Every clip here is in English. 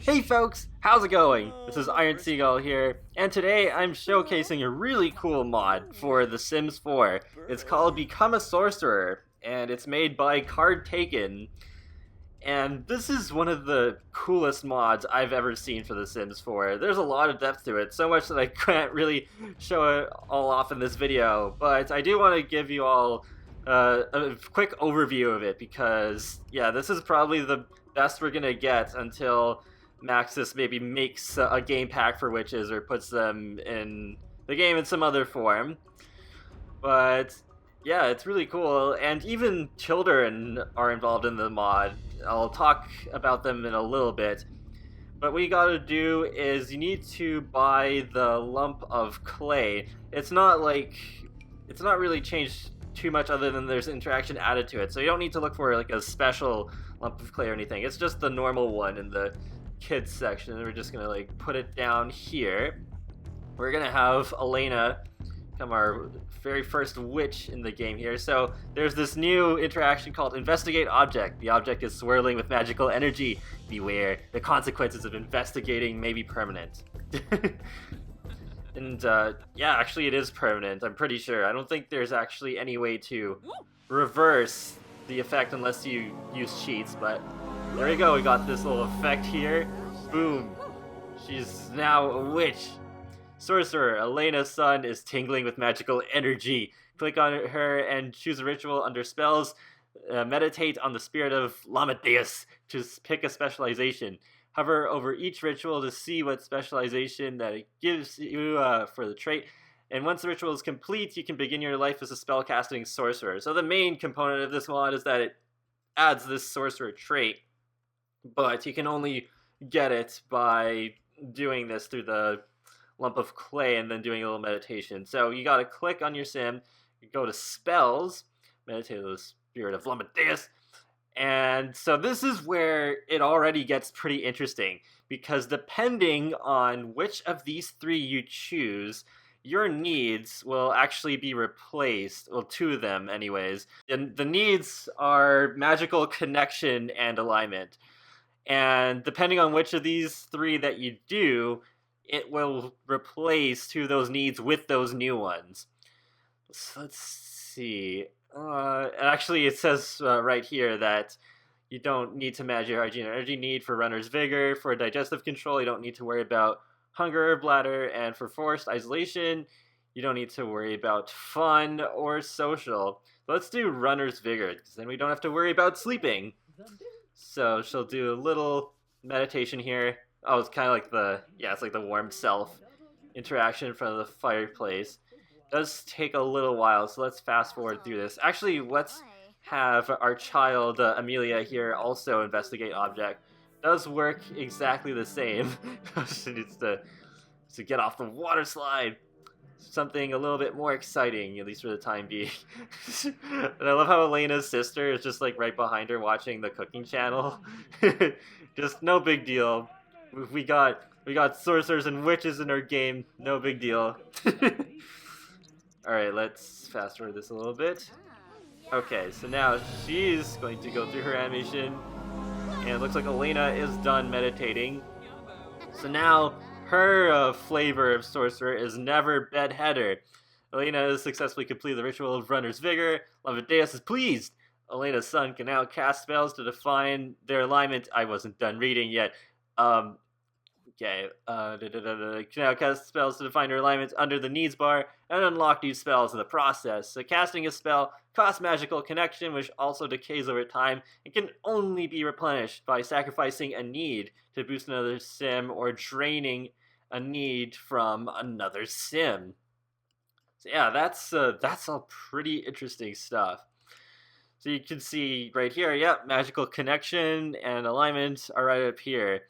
Hey folks, how's it going? This is Iron Seagull here, and today I'm showcasing a really cool mod for The Sims 4. It's called Become a Sorcerer, and it's made by CardTaken. And this is one of the coolest mods I've ever seen for The Sims 4. There's a lot of depth to it, so much that I can't really show it all off in this video, but I do want to give you all a quick overview of it, because, yeah, this is probably the best we're gonna get until Maxis maybe makes a game pack for witches or puts them in the game in some other form. But yeah, it's really cool, and even children are involved in the mod. I'll talk about them in a little bit. But what you gotta do is you need to buy the lump of clay. It's not really changed too much other than there's interaction added to it. So you don't need to look for like a special lump of clay or anything. It's just the normal one in the kids section. We're just gonna like put it down here. We're gonna have Elena become our very first witch in the game here. So there's this new interaction called Investigate Object. The object is swirling with magical energy. Beware, the consequences of investigating may be permanent. And yeah, actually it is permanent, I'm pretty sure. I don't think there's actually any way to reverse the effect unless you use cheats, but there we go, we got this little effect here. Boom. She's now a witch. Sorcerer, Elena's sun is tingling with magical energy. Click on her and choose a ritual under spells. Meditate on the spirit of Lamadeus to pick a specialization. Hover over each ritual to see what specialization that it gives you for the trait. And once the ritual is complete, you can begin your life as a spellcasting sorcerer. So the main component of this mod is that it adds this sorcerer trait, but you can only get it by doing this through the lump of clay and then doing a little meditation. So you gotta click on your sim, you go to spells, meditate on the spirit of Lamadeus. And so this is where it already gets pretty interesting, because depending on which of these three you choose, your needs will actually be replaced. Well, two of them anyways. And the needs are magical connection and alignment. And depending on which of these three that you do, it will replace two of those needs with those new ones. So let's see. Actually, it says right here that you don't need to manage your hygiene and energy need for runner's vigor. For digestive control, you don't need to worry about hunger, bladder, and for forced isolation, you don't need to worry about fun or social. So let's do runner's vigor, because then we don't have to worry about sleeping. So she'll do a little meditation here. Oh, it's kind of like it's like the warm self interaction in front of the fireplace. Does take a little while, so let's fast forward through this. Actually, let's have our child Amelia here also investigate object. Does work exactly the same. She needs to get off the water slide. Something a little bit more exciting, at least for the time being. And I love how Elena's sister is just like right behind her watching the cooking channel. Just no big deal. We got sorcerers and witches in our game. No big deal. Alright, let's fast forward this a little bit. Okay, so now she's going to go through her animation, and it looks like Elena is done meditating. So now her flavor of sorcerer is never bedheader. Elena has successfully completed the ritual of runner's vigor. Lamadeus is pleased. Elena's son can now cast spells to define their alignment. I wasn't done reading yet. Okay, can now cast spells to define your alignment under the needs bar and unlock new spells in the process. So casting a spell costs magical connection, which also decays over time and can only be replenished by sacrificing a need to boost another sim or draining a need from another sim. So yeah, that's all pretty interesting stuff. So you can see right here, yep, magical connection and alignment are right up here.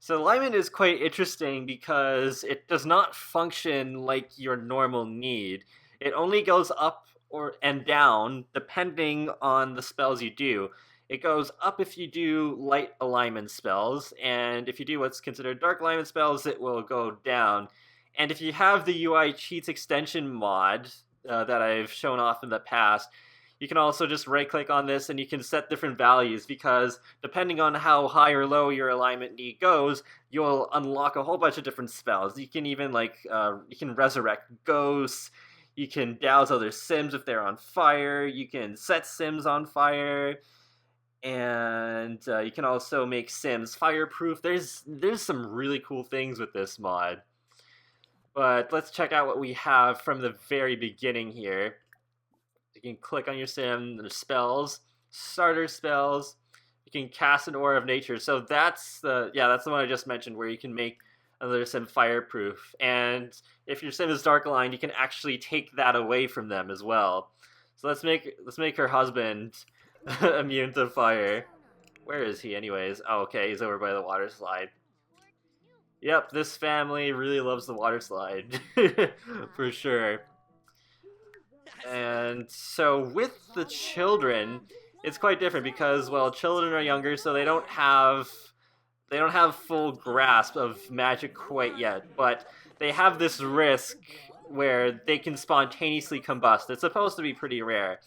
So alignment is quite interesting because it does not function like your normal need. It only goes up and down depending on the spells you do. It goes up if you do light alignment spells, and if you do what's considered dark alignment spells, it will go down. And if you have the UI Cheats extension mod that I've shown off in the past, you can also just right-click on this and you can set different values, because depending on how high or low your alignment need goes, you'll unlock a whole bunch of different spells. You can even you can resurrect ghosts, you can douse other sims if they're on fire, you can set sims on fire, and you can also make sims fireproof. There's some really cool things with this mod. But let's check out what we have from the very beginning here. You can click on your sim, there's spells, starter spells. You can cast an Aura of Nature. So that's the one I just mentioned, where you can make another sim fireproof. And if your sim is dark aligned, you can actually take that away from them as well. So let's make her husband immune to fire. Where is he anyways? Oh, okay, he's over by the water slide. Yep, this family really loves the water slide. For sure. And so with the children, it's quite different because, well, children are younger, so they don't have full grasp of magic quite yet, but they have this risk where they can spontaneously combust. It's supposed to be pretty rare.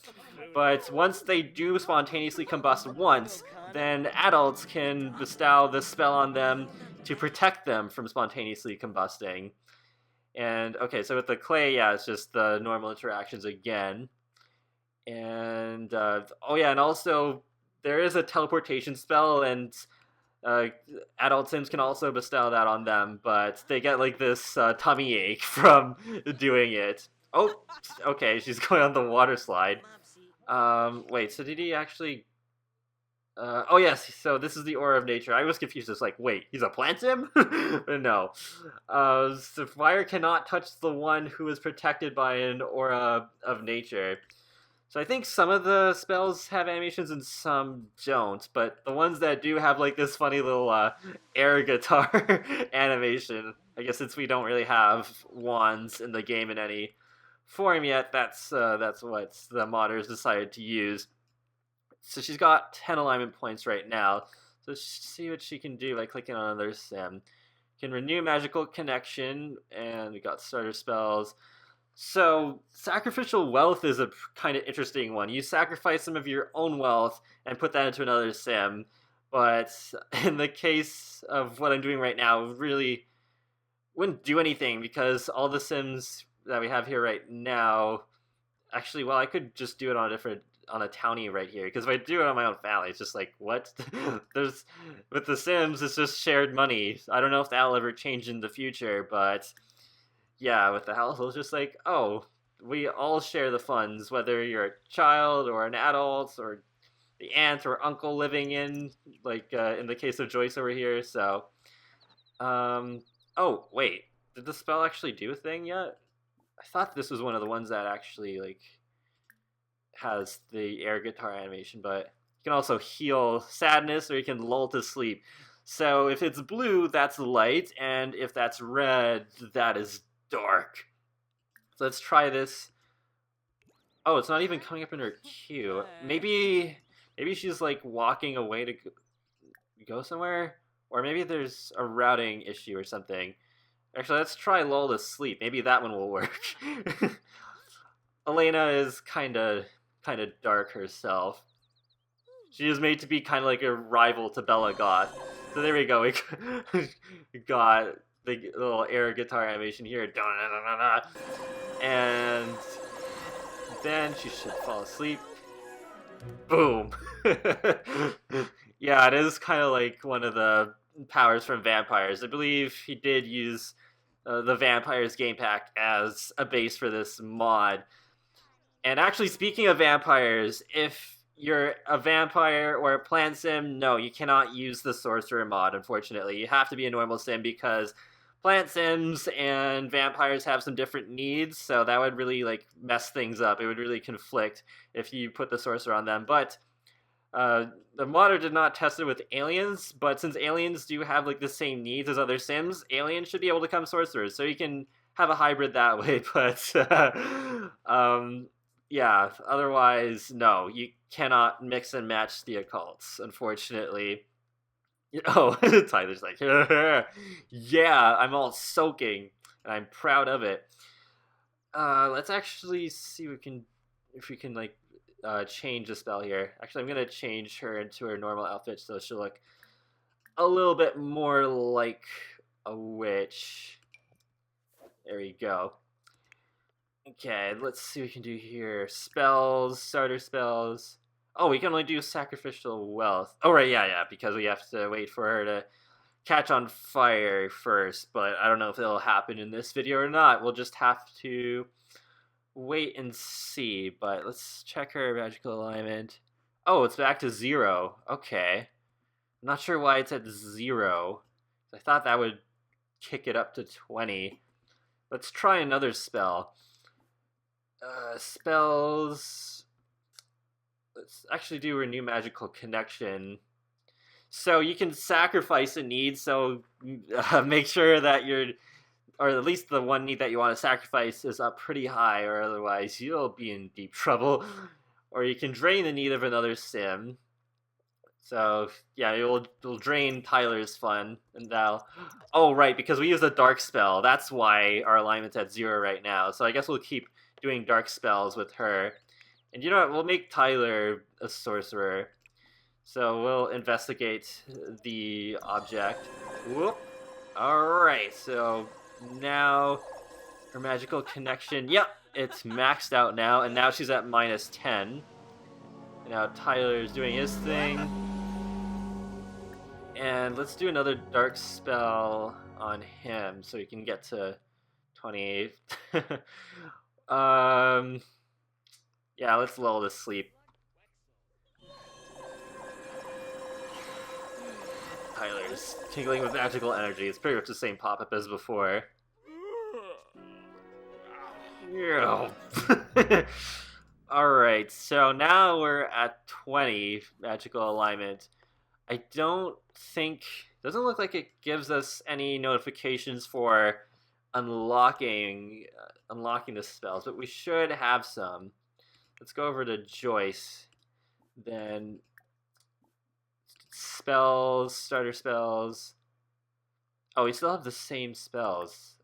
But once they do spontaneously combust once, then adults can bestow this spell on them to protect them from spontaneously combusting. And, okay, so with the clay, yeah, it's just the normal interactions again. And, oh yeah, and also, there is a teleportation spell, and adult sims can also bestow that on them, but they get, like, this tummy ache from doing it. Oh, okay, she's going on the water slide. Wait, so did he actually... oh yes, so this is the Aura of Nature. I was confused. It's like, wait, he's a plant sim? No. So fire cannot touch the one who is protected by an Aura of Nature. So I think some of the spells have animations and some don't, but the ones that do have like this funny little air guitar animation. I guess since we don't really have wands in the game in any form yet, that's what the modders decided to use. So she's got 10 alignment points right now. So let's see what she can do by clicking on another sim. Can renew magical connection, and we got starter spells. So sacrificial wealth is a kind of interesting one. You sacrifice some of your own wealth and put that into another sim. But in the case of what I'm doing right now, really wouldn't do anything, because all the sims that we have here right now, actually, well, I could just do it on a townie right here, because if I do it on my own family, it's just like, what? There's, with the Sims, it's just shared money. I don't know if that'll ever change in the future, but yeah, with the household, it's just like, oh, we all share the funds, whether you're a child or an adult or the aunt or uncle living in, like in the case of Joyce over here. So, oh wait, did the spell actually do a thing yet? I thought this was one of the ones that actually like has the air guitar animation, but you can also heal sadness, or you can lull to sleep. So if it's blue, that's light, and if that's red, that is dark. So let's try this. Oh, it's not even coming up in her queue. Maybe she's like walking away to go somewhere, or maybe there's a routing issue or something. Actually, let's try lull to sleep. Maybe that one will work. Elena is kind of dark herself. She is made to be kind of like a rival to Bella Goth. So there we go. We got the little air guitar animation here. And then she should fall asleep. Boom. Yeah, it is kind of like one of the powers from Vampires. I believe he did use the Vampires game pack as a base for this mod. And actually, speaking of vampires, if you're a vampire or a plant sim, no, you cannot use the Sorcerer mod, unfortunately. You have to be a normal sim, because plant sims and vampires have some different needs, so that would really like mess things up. It would really conflict if you put the Sorcerer on them. But the modder did not test it with aliens, but since aliens do have like the same needs as other sims, aliens should be able to become sorcerers, so you can have a hybrid that way. But yeah, otherwise, no, you cannot mix and match the occults, unfortunately. Oh, Tyler's like, yeah, I'm all soaking, and I'm proud of it. Let's actually see if we can like change the spell here. Actually, I'm gonna change her into her normal outfit so she'll look a little bit more like a witch. There we go. Okay, let's see what we can do here. Spells, starter spells. Oh, we can only do sacrificial wealth. Oh, right, yeah, because we have to wait for her to catch on fire first, but I don't know if it'll happen in this video or not. We'll just have to wait and see, but let's check her magical alignment. Oh, it's back to 0. Okay. I'm not sure why it's at 0. I thought that would kick it up to 20. Let's try another spell. Spells. Let's actually do Renew Magical Connection. So you can sacrifice a need, so make sure that or at least the one need that you want to sacrifice is up pretty high, or otherwise you'll be in deep trouble. Or you can drain the need of another sim. So yeah, it'll drain Tyler's fun, and that'll... Oh right, because we use a dark spell. That's why our alignment's at 0 right now. So I guess we'll keep doing dark spells with her. And you know what? We'll make Tyler a sorcerer. So we'll investigate the object. Whoop. Alright, so now her magical connection. Yep, it's maxed out now, and now she's at -10. Now Tyler's doing his thing. And let's do another dark spell on him so he can get to 28. Yeah, let's lull to sleep. Tyler's tingling with magical energy. It's pretty much the same pop-up as before. Alright, so now we're at 20 magical alignment. I don't think... Doesn't look like it gives us any notifications for unlocking the spells, but we should have some. Let's go over to Joyce. Then spells, starter spells. Oh, we still have the same spells.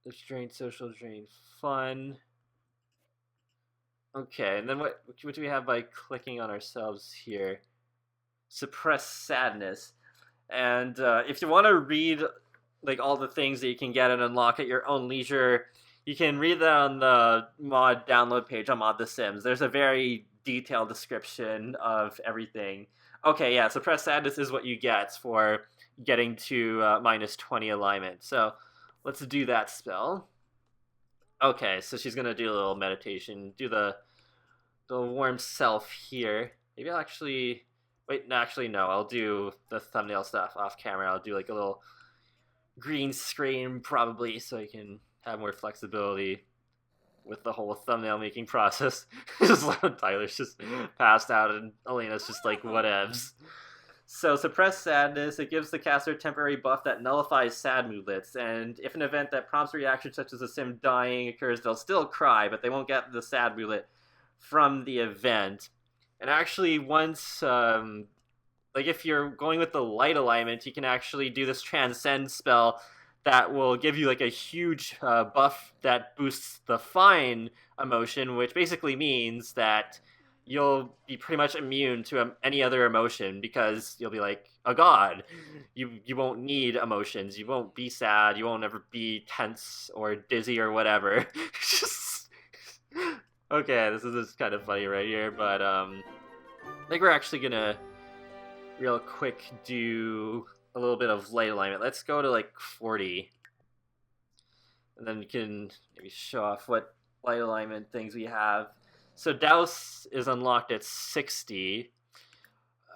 There's drain, social, drain, fun. Okay, and then what do we have by clicking on ourselves here? Suppress sadness. And if you want to read like all the things that you can get and unlock at your own leisure, you can read that on the mod download page on Mod The Sims. There's a very detailed description of everything. Okay, yeah, Suppress Sadness is what you get for getting to -20 alignment. So let's do that spell. Okay, so she's going to do a little meditation. Do the warm self here. Maybe I'll actually... Wait, no, actually, no. I'll do the thumbnail stuff off camera. I'll do like a little green screen probably so I can have more flexibility with the whole thumbnail making process. Tyler's just passed out and Elena's just like, whatevs. So Suppress Sadness, it gives the caster a temporary buff that nullifies sad moodlets, and if an event that prompts a reaction such as a sim dying occurs, they'll still cry, but they won't get the sad moodlet from the event. And actually once, like if you're going with the light alignment, you can actually do this Transcend spell that will give you like a huge buff that boosts the fine emotion, which basically means that you'll be pretty much immune to any other emotion because you'll be like a god. You won't need emotions. You won't be sad. You won't ever be tense or dizzy or whatever. Okay, this is kind of funny right here, but I think we're actually gonna real quick do a little bit of light alignment. Let's go to like 40. And then you can maybe show off what light alignment things we have. So Douse is unlocked at 60.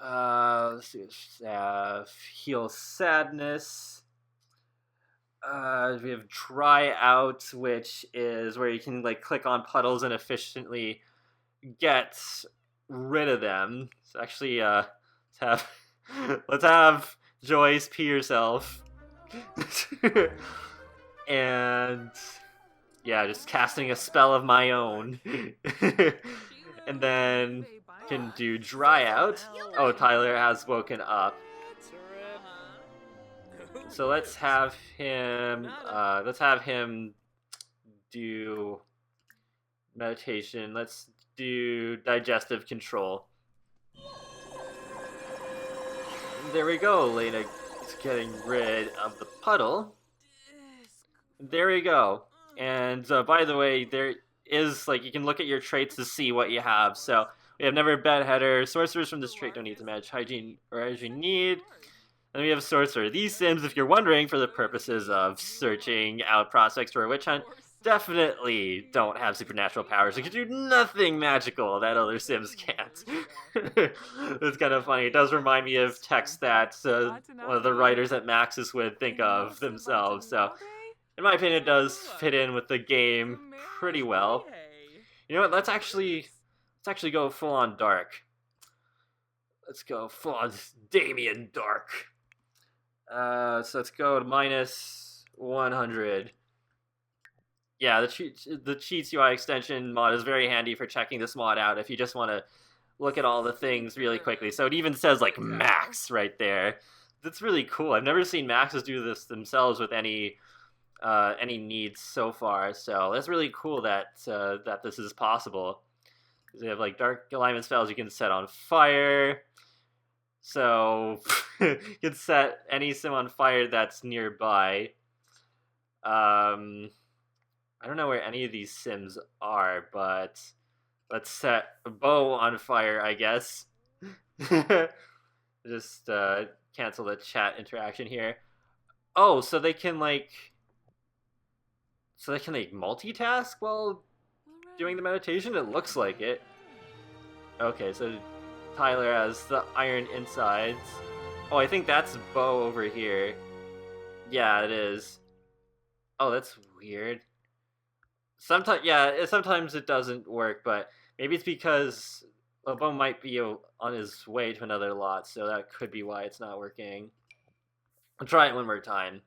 Let's see what we have. Heal Sadness. We have Dry Out, which is where you can like click on puddles and efficiently get rid of them. So actually, let's have Joyce pee herself. And yeah, just casting a spell of my own. And then can do Dry Out. Oh, Tyler has woken up. So let's have him do meditation. Let's do digestive control. There we go. Lena is getting rid of the puddle. There we go. And by the way, there is, like, you can look at your traits to see what you have. So we have Never Bedheader. Sorcerers from this trait don't need to match hygiene or as you need. And we have Sorcerer. These Sims, if you're wondering, for the purposes of searching out prospects for a witch hunt, definitely don't have supernatural powers. They can do nothing magical that other Sims can't. It's kind of funny. It does remind me of text that one of the writers at Maxis would think of themselves. So, in my opinion, it does fit in with the game pretty well. You know what? Let's actually go full on dark. Let's go full on Damien Dark. So let's go to minus 100. Yeah, the Cheats UI extension mod is very handy for checking this mod out if you just want to look at all the things really quickly. So it even says, like, max right there. That's really cool. I've never seen maxes do this themselves with any needs so far. So that's really cool that that this is possible. They have, like, dark alignment spells you can set on fire. So you can set any sim on fire that's nearby. I don't know where any of these sims are, but let's set a bow on fire, I guess. Just cancel the chat interaction here. Oh, so they can like multitask while doing the meditation? It looks like it. Okay, so Tyler has the iron insides. Oh, I think that's bow over here. Yeah, it is. Oh, that's weird. Sometimes it doesn't work, but maybe it's because a bow might be on his way to another lot, so that could be why it's not working. I'll try it one more time.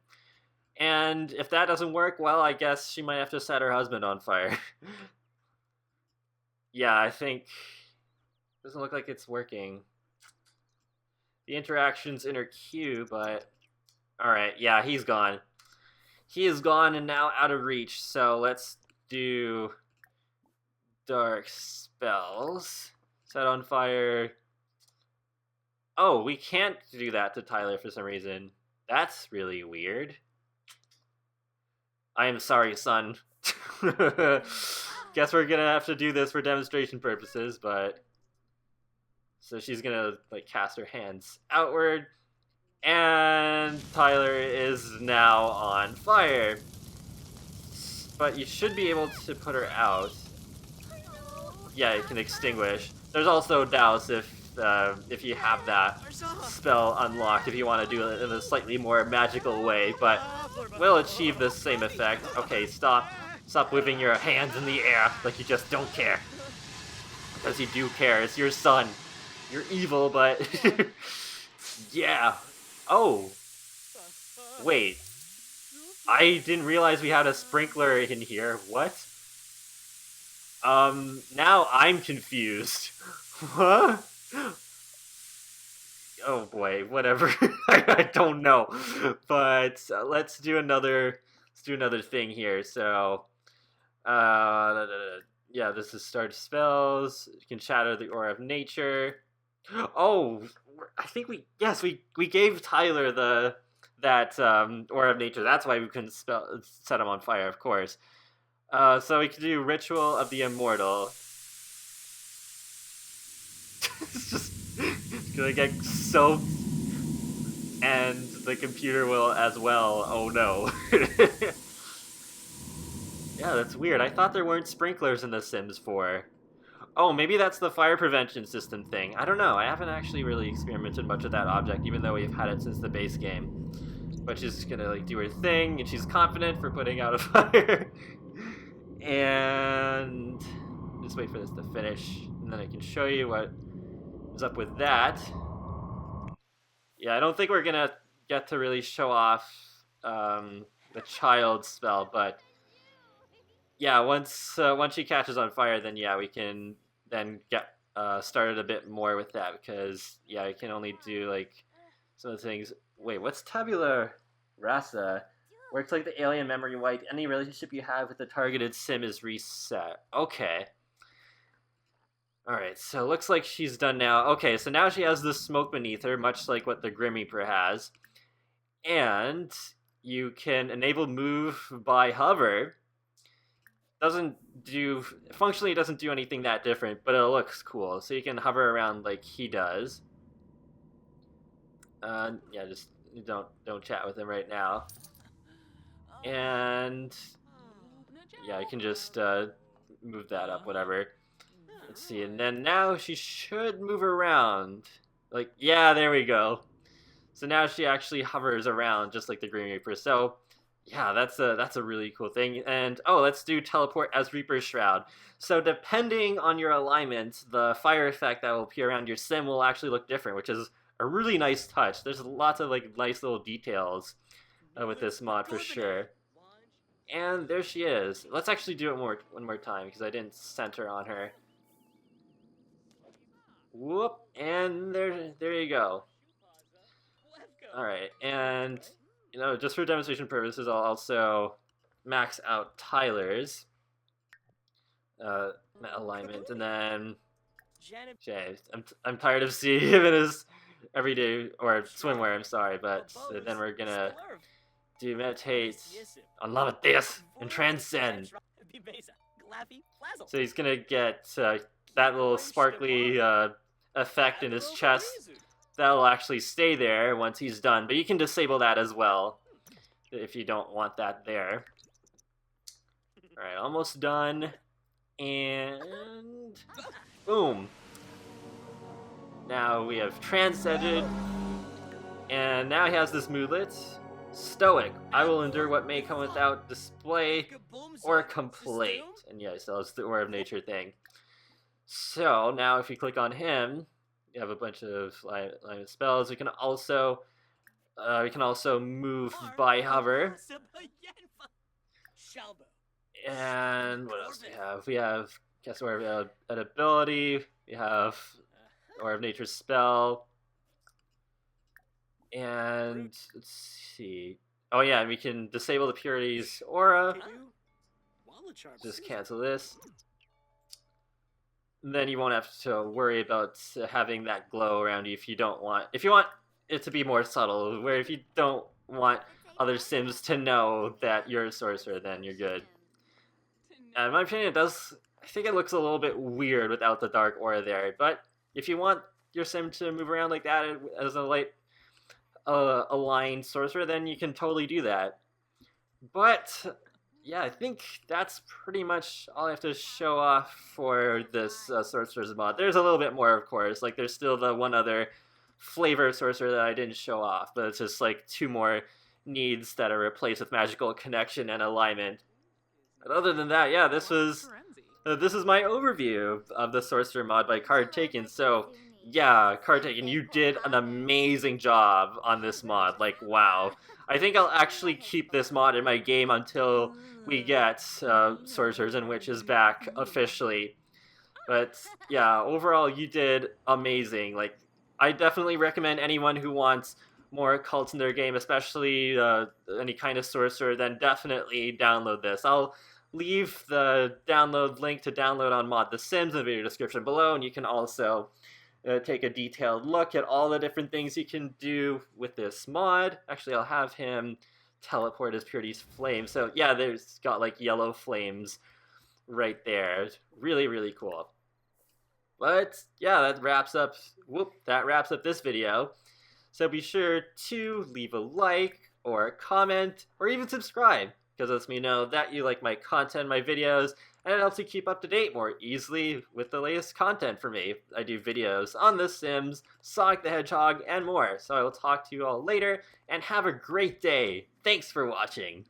And if that doesn't work, well, I guess she might have to set her husband on fire. Yeah, I think doesn't look like it's working. The interaction's in her queue, but alright, yeah, he's gone. He is gone and now out of reach, so let's do dark spells. Set on fire. Oh, we can't do that to Tyler for some reason. That's really weird. I am sorry, son. Guess we're gonna have to do this for demonstration purposes, but... So she's gonna, like, cast her hands outward. And Tyler is now on fire. But you should be able to put her out. Yeah, you can extinguish. There's also douse if you have that spell unlocked, if you want to do it in a slightly more magical way, but will achieve the same effect. Okay, stop whipping your hands in the air like you just don't care. Because you do care, it's your son. You're evil, but... yeah. Oh. Wait. I didn't realize we had a sprinkler in here. What? Now I'm confused. Huh? Oh boy, whatever. I don't know. But let's do another thing here. So, yeah, this is start spells. You can shatter the aura of nature. Oh, I think we gave Tyler that aura of nature. That's why we couldn't set him on fire, of course. So we can do ritual of the immortal. It's just gonna get soaked, and the computer will as well. Oh no. Yeah, that's weird. I thought there weren't sprinklers in The Sims 4. Oh, maybe that's the fire prevention system thing. I don't know. I haven't actually really experimented much with that object, even though we've had it since the base game. But she's gonna, like, do her thing, and she's confident for putting out a fire. And just wait for this to finish, and then I can show you what is up with that. Yeah, I don't think we're gonna get to really show off the child spell, but yeah, once she catches on fire, then yeah, we can then get started a bit more with that, because yeah, I can only do like some of the things. Wait, what's tabula rasa? Works like the alien memory wipe. Any relationship you have with the targeted sim is reset. Okay. Alright, so looks like she's done now. Okay, so now she has the smoke beneath her, much like what the Grim Reaper has. And you can enable move by hover. Functionally it doesn't do anything that different, but it looks cool. So you can hover around like he does. Yeah, just don't chat with him right now. And yeah, you can just move that up, whatever. Let's see, and then now she should move around. Like, yeah, there we go. So now she actually hovers around just like the Green Reaper. So yeah, that's a really cool thing. And oh, let's do teleport as Reaper's Shroud. So depending on your alignment, the fire effect that will appear around your sim will actually look different, which is a really nice touch. There's lots of like nice little details with this mod for sure. And there she is. Let's actually do it one more time because I didn't center on her. Whoop, and there you go. Alright, and you know, just for demonstration purposes, I'll also max out Tyler's alignment, and then Jay. I'm tired of seeing him in his everyday or swimwear. I'm sorry, but then we're gonna do meditate, unlimited this, and transcend. So he's gonna get that little sparkly effect in his chest. That'll actually stay there once he's done, but you can disable that as well if you don't want that there. Alright, almost done. And boom. Now we have transcended, and now he has this moodlet. Stoic. I will endure what may come without display or complaint. And yes, that's the Aura of Nature thing. So now if you click on him, you have a bunch of line of spells. We can also move by hover. And what else do we have? We have Aura of Ability. We have Aura of Nature spell. And let's see. Oh yeah, and we can disable the Purity's aura. Just cancel this. And then you won't have to worry about having that glow around you if you want it to be more subtle, where if you don't want other sims to know that you're a sorcerer, then you're good. In my opinion, I think it looks a little bit weird without the dark aura there, but if you want your sim to move around like that as a light aligned sorcerer, then you can totally do that. But yeah, I think that's pretty much all I have to show off for this Sorcerer's mod. There's a little bit more, of course. Like, there's still the one other flavor Sorcerer that I didn't show off, but it's just like 2 more needs that are replaced with Magical Connection and Alignment. But other than that, yeah, this is my overview of the Sorcerer mod by CardTaken. So yeah, CardTaken, you did an amazing job on this mod. Like, wow. I think I'll actually keep this mod in my game until we get Sorcerers and Witches back officially. But yeah, overall, you did amazing. Like, I definitely recommend anyone who wants more cults in their game, especially any kind of sorcerer, then definitely download this. I'll leave the download link to download on Mod The Sims in the video description below, and you can also take a detailed look at all the different things you can do with this mod. Actually, I'll have him teleport his Purity's Flame. So yeah, there's got like yellow flames right there. Really, really cool. But yeah, that wraps up this video. So be sure to leave a like or a comment or even subscribe, because it lets me know that you like my content, my videos, and it helps you keep up to date more easily with the latest content for me. I do videos on The Sims, Sonic the Hedgehog, and more. So I will talk to you all later, and have a great day. Thanks for watching.